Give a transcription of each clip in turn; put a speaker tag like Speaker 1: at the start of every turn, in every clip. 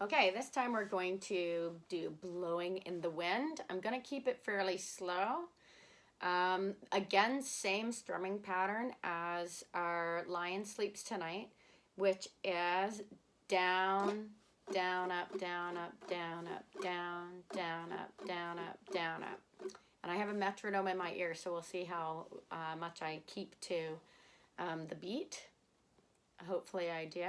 Speaker 1: Okay, this time we're going to do Blowing in the Wind. I'm going to keep it fairly slow. Again, same strumming pattern as our Lion Sleeps Tonight, which is down, down, up, down, up, down, up, down, down, up, down, up, down, up. And I have a metronome in my ear, so we'll see how much I keep to the beat. Hopefully I do.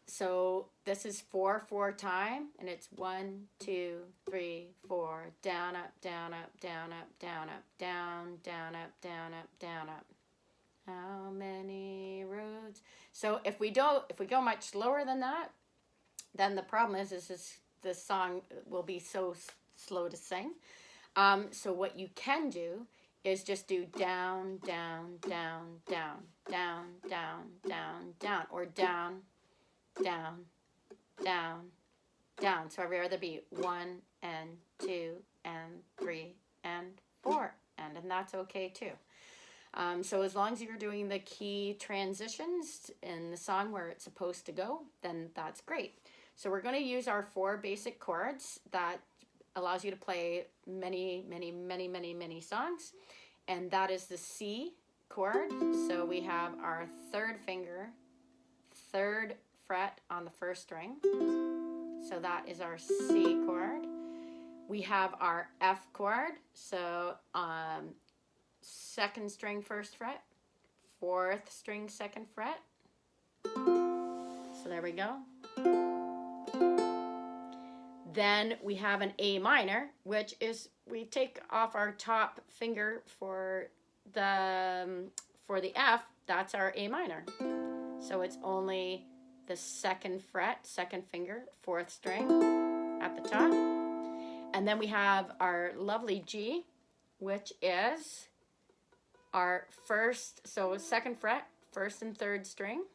Speaker 1: So this is 4/4 time, and it's 1, 2, 3, 4, down, up, down, up, down, up, down, up, down, down, up, down, up, down, up. How many roads? So if we go much slower than that, then the problem is this song will be so slow to sing. So what you can do is just do down, down, down, down, down, down, down, down, or down, down, down, down. So every other beat, 1 and 2 and 3 and 4, and that's okay too. So as long as you're doing the key transitions in the song where it's supposed to go, then that's great. So we're going to use our 4 basic chords that allows you to play many, many, many, many, many songs. And that is the C chord. So we have our 3rd finger, 3rd fret on the 1st string. So that is our C chord. We have our F chord. So 2nd string 1st fret, 4th string 2nd fret. So there we go. Then we have an A minor, which is we take off our top finger for the F. That's our A minor. So it's only the 2nd fret, 2nd finger, 4th string at the top. And then we have our lovely G, which is our 1st, so 2nd fret, 1st and 3rd string.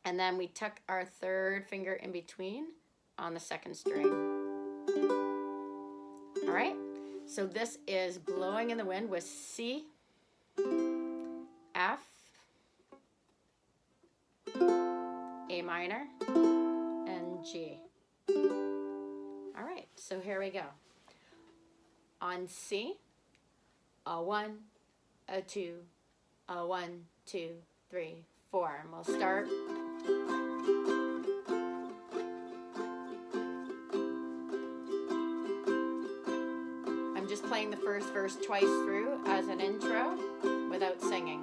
Speaker 1: And then we tuck our 3rd finger in between on the 2nd string. All right, so this is Blowing in the Wind with C, F, A minor, and G. All right, so here we go. On C, a 1, a 2, a 1, 2, 3, 4, and we'll start. I'm just playing the first verse twice through as an intro without singing.